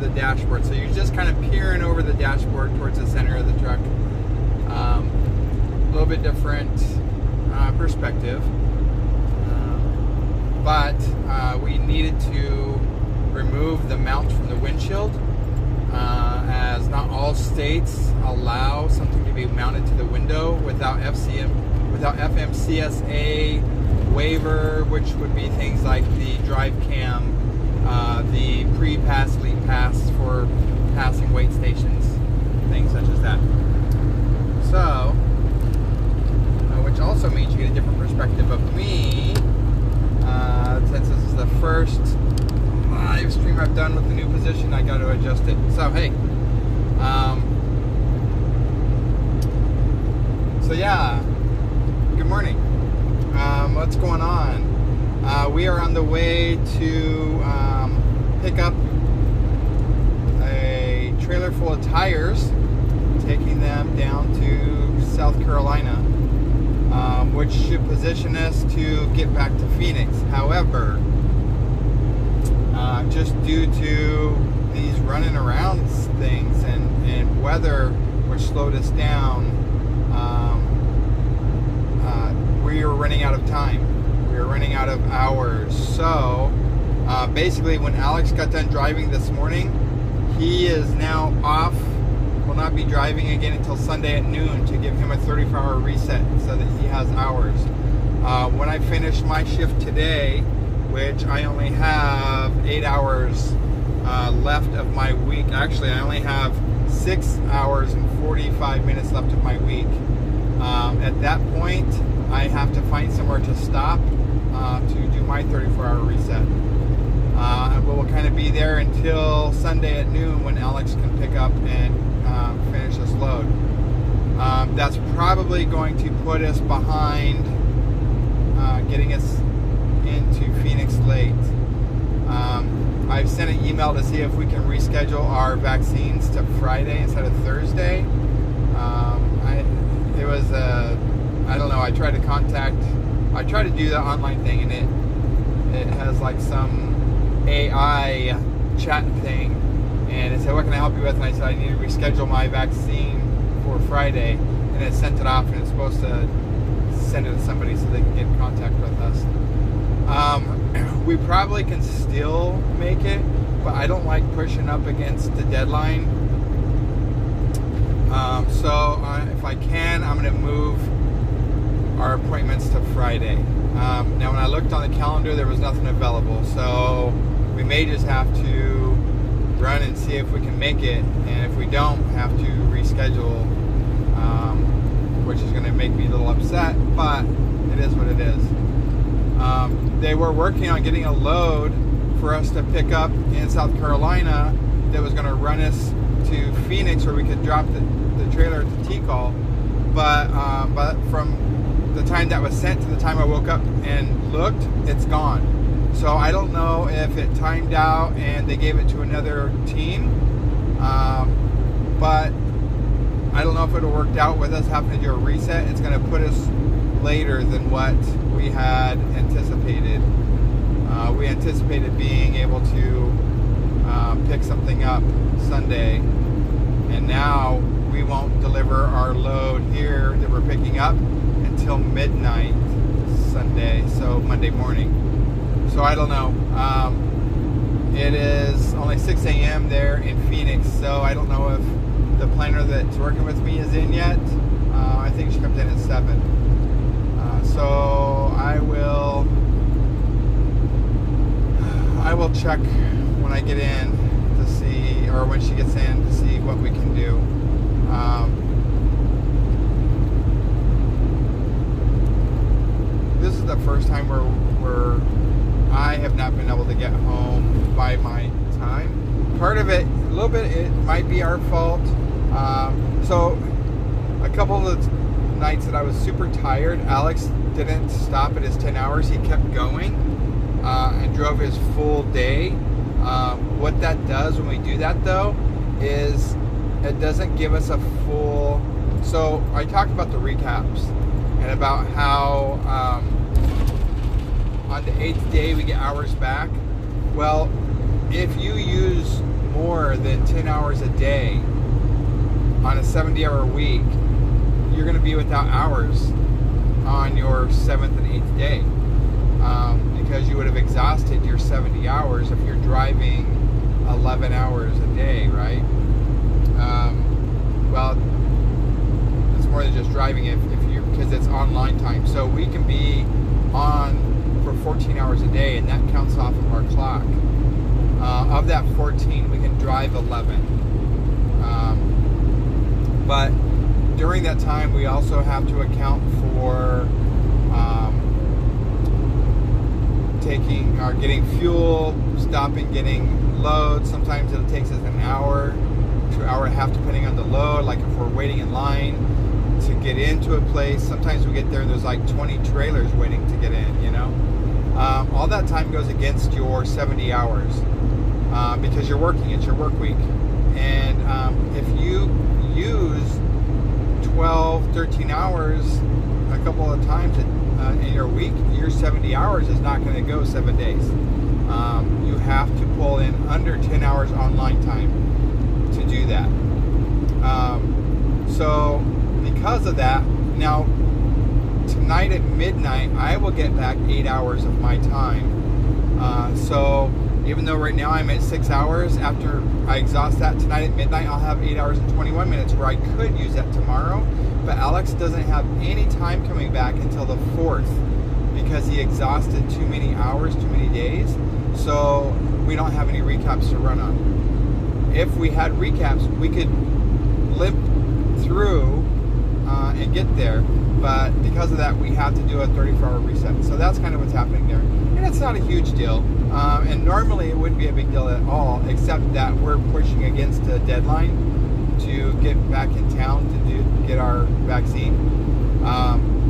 the dashboard. So you're just kind of peering over the dashboard towards the center of the truck. A little bit different perspective. But we needed to remove the mount from the windshield, as not all states allow something to be mounted to the window without FMCSA waiver, which would be things like the drive cam, the pre-pass, lead pass for passing weight stations, things such as that. So, which also means you get a different perspective of me, since this is the first live stream I've done with the new position. I got to adjust it. So hey, so yeah, good morning. What's going on? We are on the way to pick up a trailer full of tires, taking them down to South Carolina, which should position us to get back to Phoenix. However, just due to these running around things and weather, which slowed us down, we are running out of time. We are running out of hours. So basically, when Alex got done driving this morning, he is now off. Will not be driving again until Sunday at noon to give him a 34-hour reset so that he has hours. When I finish my shift today, which I only have 8 hours left of my week. Actually, I only have 6 hours and 45 minutes left of my week. At that point, I have to find somewhere to stop to do my 34-hour reset. And we'll kind of be there until Sunday at noon when Alex can pick up and finish this load. That's probably going to put us behind getting us into Phoenix late. I've sent an email to see if we can reschedule our vaccines to Friday instead of Thursday. I don't know, I tried to do the online thing, and it has like some AI chat thing, and it said, what can I help you with? And I said, I need to reschedule my vaccine for Friday, and it sent it off, and it's supposed to send it to somebody so they can get in contact with us. We probably can still make it, but I don't like pushing up against the deadline. So if I can, I'm going to move our appointments to Friday. Now, when I looked on the calendar, there was nothing available, so we may just have to run and see if we can make it, and if we don't, have to reschedule, which is going to make me a little upset, but it is what it is. They were working on getting a load for us to pick up in South Carolina that was going to run us to Phoenix, where we could drop the trailer at the T-call, but from the time that was sent to the time I woke up and looked, it's gone. So I don't know if it timed out and they gave it to another team, but I don't know if it'll work out with us having to do a reset. It's going to put us later than what we had anticipated. We anticipated being able to pick something up Sunday, and now we won't deliver our load here that we're picking up until midnight Sunday, so Monday morning. So I don't know. It is only 6 a.m. there in Phoenix, so I don't know if the planner that's working with me is in yet. I think she comes in at 7. So I will check when I get in to see, or when she gets in, to see what we can do. This is the first time where I have not been able to get home by my time. Part of it, a little bit, it might be our fault. So a couple of the nights that I was super tired, Alex didn't stop at his 10 hours. He kept going and drove his full day. What that does when we do that, though, is it doesn't give us a full... So I talked about the recaps and about how on the 8th day we get hours back. Well, if you use more than 10 hours a day on a 70-hour week, you're going to be without hours on your 7th and 8th day, because you would have exhausted your 70 hours if you're driving 11 hours a day, right? Well, it's more than just driving if you, because it's online time. So we can be on for 14 hours a day, and that counts off of our clock. Of that 14, we can drive 11. But during that time, we also have to account for taking or getting fuel, stopping, getting loads. Sometimes it takes us an hour to an hour and a half, depending on the load. Like if we're waiting in line to get into a place, sometimes we get there and there's like 20 trailers waiting to get in, you know. All that time goes against your 70 hours because you're working. It's your work week. And if you use 12, 13 hours a couple of times in your week, your 70 hours is not going to go 7 days. You have to pull in under 10 hours online time to do that. So because of that, now tonight at midnight, I will get back 8 hours of my time. So even though right now I'm at 6 hours, after I exhaust that tonight at midnight, I'll have 8 hours and 21 minutes where I could use that tomorrow. But Alex doesn't have any time coming back until the 4th because he exhausted too many hours, too many days. So we don't have any recaps to run on. If we had recaps, we could limp through and get there. But because of that, we have to do a 34-hour reset. So that's kind of what's happening there. And it's not a huge deal. And normally it wouldn't be a big deal at all, except that we're pushing against a deadline to get back in town to get our vaccine.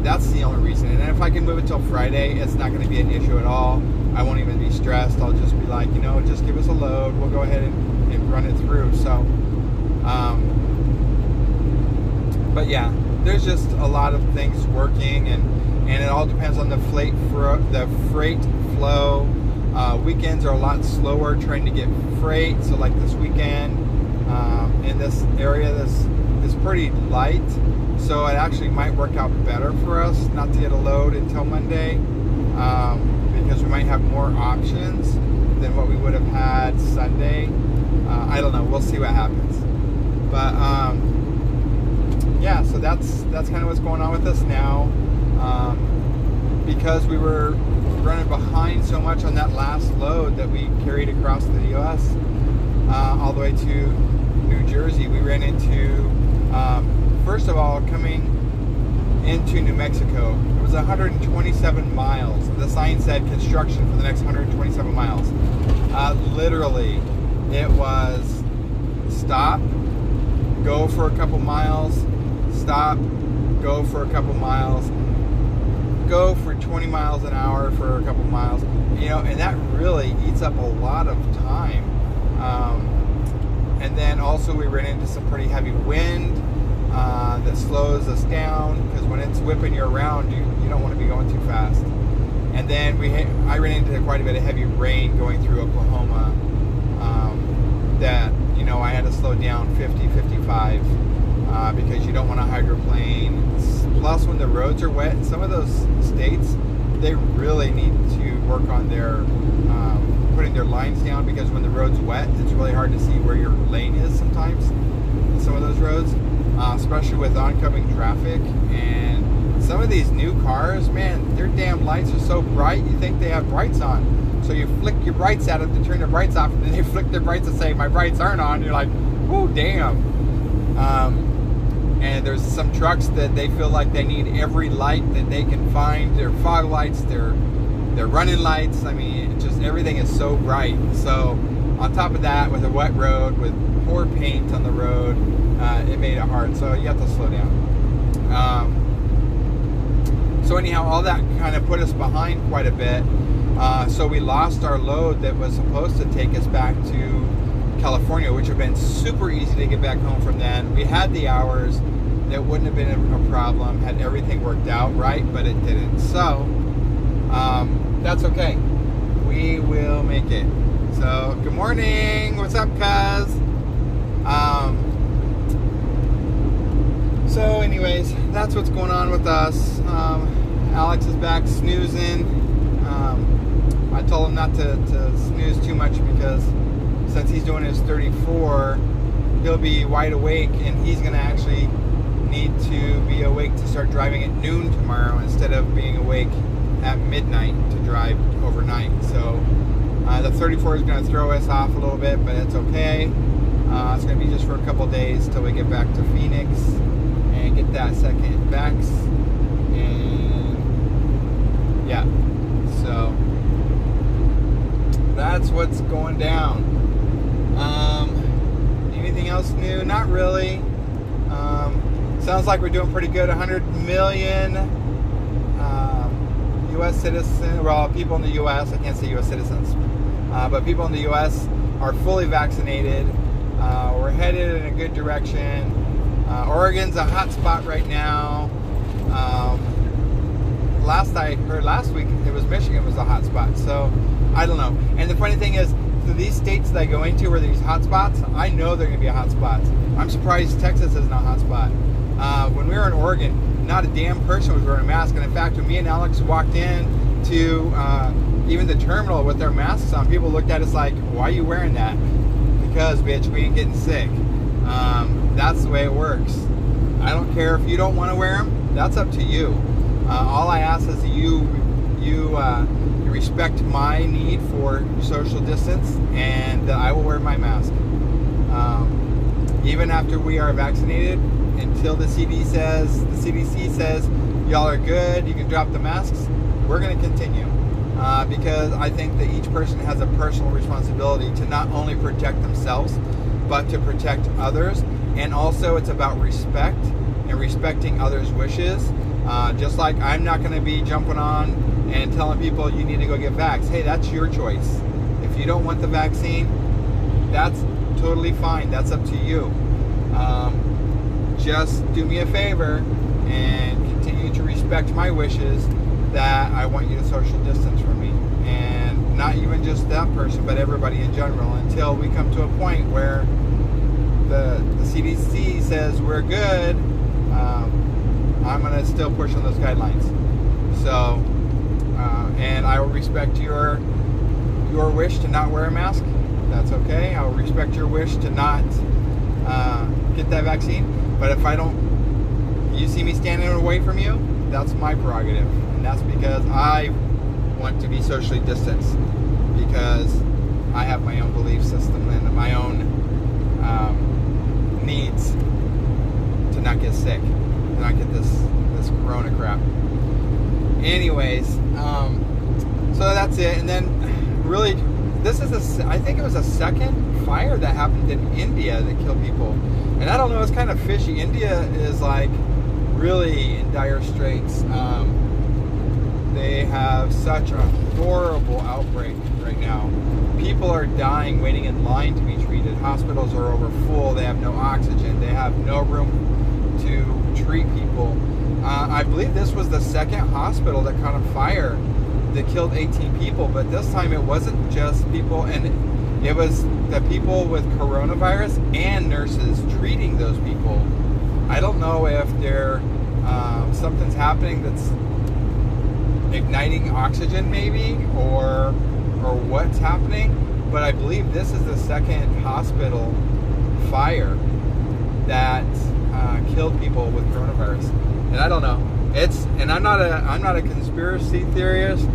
That's the only reason. And if I can move it till Friday, it's not going to be an issue at all. I won't even be stressed. I'll just be like, just give us a load. We'll go ahead and run it through. So, but yeah, there's just a lot of things working, and it all depends on the freight flow. Weekends are a lot slower trying to get freight. So like this weekend, in this area, this is pretty light. So it actually might work out better for us not to get a load until Monday, because we might have more options than what we would have had Sunday. I don't know. We'll see what happens. But yeah, so that's kind of what's going on with us now. Because we were running behind so much on that last load that we carried across the U.S. All the way to New Jersey, we ran into, first of all, coming into New Mexico, it was 127 miles. The sign said construction for the next 127 miles. Literally, it was stop, go for a couple miles, stop, go for a couple miles, go for 20 miles an hour for a couple miles, and that really eats up a lot of time. And then also we ran into some pretty heavy wind that slows us down, because when it's whipping you around, you don't want to be going too fast. And then I ran into quite a bit of heavy rain going through Oklahoma, that I had to slow down 50, 55, because you don't want to hydroplane. Plus, when the roads are wet in some of those states, they really need to work on their putting their lines down, because when the road's wet, it's really hard to see where your lane is sometimes in some of those roads, especially with oncoming traffic. And some of these new cars, man, their damn lights are so bright, you think they have brights on. So you flick your brights at them to turn their brights off, and then they flick their brights and say, my brights aren't on. You're like, whoa, damn. And there's some trucks that they feel like they need every light that they can find. Their fog lights, their running lights. I mean, it just everything is so bright. So on top of that, with a wet road, with poor paint on the road, it made it hard. So you have to slow down. So anyhow, all that kind of put us behind quite a bit. So we lost our load that was supposed to take us back to California, which would have been super easy to get back home from then. We had the hours. That wouldn't have been a problem had everything worked out right, but it didn't. So that's okay. We will make it. So, good morning. What's up, cuz? So, anyways, that's what's going on with us. Alex is back snoozing. I told him not to snooze too much because since he's doing his 34, he'll be wide awake, and he's going to actually need to be awake to start driving at noon tomorrow instead of being awake at midnight to drive overnight. So the 34 is going to throw us off a little bit, but it's okay. It's going to be just for a couple days till we get back to Phoenix and get that second vax. And yeah, so that's what's going down. Anything else new? Not really. Sounds like we're doing pretty good. 100 million U.S. citizens, well, people in the U.S., I can't say U.S. citizens, but people in the U.S. are fully vaccinated. We're headed in a good direction. Oregon's a hot spot right now. Last I heard last week, it was Michigan was a hot spot. So, I don't know. And the funny thing is, these states that I go into where these hot spots, I know they're going to be a hot spot. I'm surprised Texas isn't a hot spot. When we were in Oregon, not a damn person was wearing a mask. And in fact, when me and Alex walked in to even the terminal with their masks on, people looked at us like, why are you wearing that? Because, bitch, we ain't getting sick. That's the way it works. I don't care if you don't want to wear them. That's up to you. All I ask is that you respect my need for social distance, and I will wear my mask. Even after we are vaccinated, until the CDC says y'all are good, you can drop the masks, we're going to continue. Because I think that each person has a personal responsibility to not only protect themselves, but to protect others. And also it's about respect and respecting others' wishes. Just like I'm not going to be jumping on and telling people you need to go get vaxxed. Hey, that's your choice. If you don't want the vaccine, that's totally fine. That's up to you. Just do me a favor and continue to respect my wishes that I want you to social distance from me. And not even just that person, but everybody in general, until we come to a point where the CDC says we're good. I'm going to still push on those guidelines. So, and I will respect your wish to not wear a mask. That's okay. I will respect your wish to not get that vaccine. But if you see me standing away from you, that's my prerogative. And that's because I want to be socially distanced. Because I have my own belief system and my own needs to not get sick. Not get this corona crap. Anyways, so that's it. And then really, I think it was a second fire that happened in India that killed people. And I don't know, it's kind of fishy. India is like really in dire straits. They have such a horrible outbreak right now. People are dying waiting in line to be treated. Hospitals are over full. They have no oxygen. They have no room to treat people. I believe this was the second hospital that caught on fire that killed 18 people, but this time it wasn't just people, and it was the people with coronavirus and nurses treating those people. I don't know if something's happening that's igniting oxygen maybe, or what's happening, but I believe this is the second hospital fire that killed people with coronavirus. And I don't know. And I'm not a conspiracy theorist,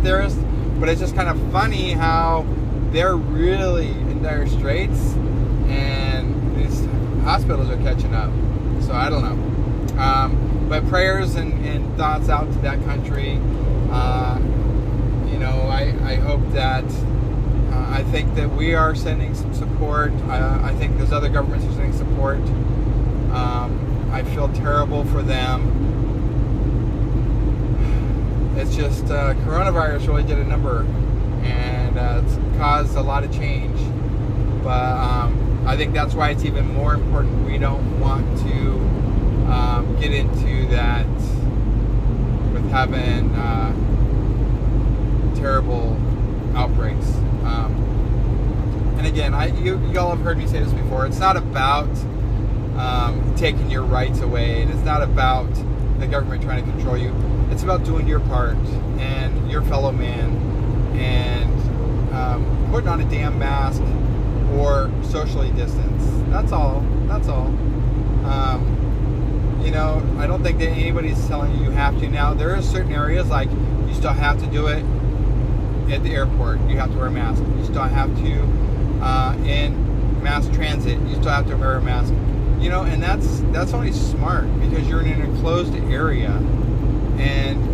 but it's just kind of funny how they're really in dire straits and these hospitals are catching up. So I don't know. But prayers and thoughts out to that country. I hope that I think that we are sending some support. I think those other governments are sending support. I feel terrible for them. It's just coronavirus really did a number, and it's caused a lot of change. But I think that's why it's even more important. We don't want to get into that with having terrible outbreaks. and again, you all have heard me say this before, it's not about taking your rights away, and it's not about the government trying to control you. It's about doing your part and your fellow man, and putting on a damn mask or socially distance. That's all. I don't think that anybody's telling you have to. Now, there are certain areas, like you still have to do it at the airport. You have to wear a mask. You still have to, in mass transit, you still have to wear a mask. And that's only smart because you're in an enclosed area. And,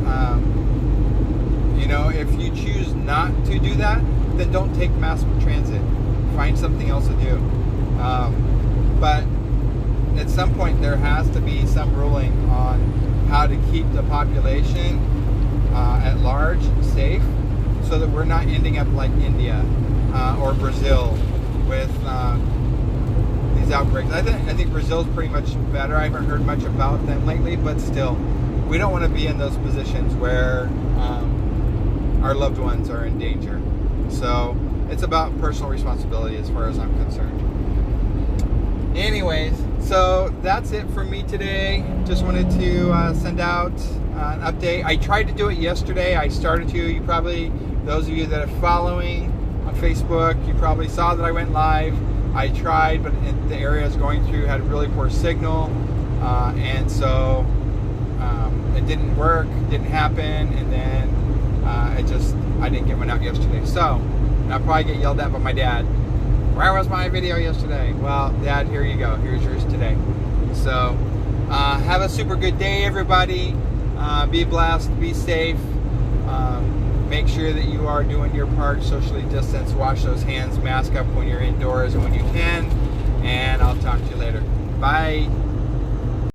if you choose not to do that, then don't take mass transit. Find something else to do. But at some point, there has to be some ruling on how to keep the population at large safe, so that we're not ending up like India or Brazil with these outbreaks. I think Brazil's pretty much better. I haven't heard much about them lately, but still, we don't want to be in those positions where our loved ones are in danger. So it's about personal responsibility as far as I'm concerned. Anyways, so that's it for me today. Just wanted to send out an update. I tried to do it yesterday. I started to. You probably, those of you that are following on Facebook, you probably saw that I went live. I tried, but in the area I was going through had really poor signal, and so it didn't work, didn't happen, and then I didn't get one out yesterday. So I'll probably get yelled at by my dad. Where was my video yesterday? Well, Dad, here you go. Here's yours today. So have a super good day, everybody. Be blessed, be safe. Make sure that you are doing your part, socially distance, wash those hands, mask up when you're indoors and when you can. And I'll talk to you later. Bye.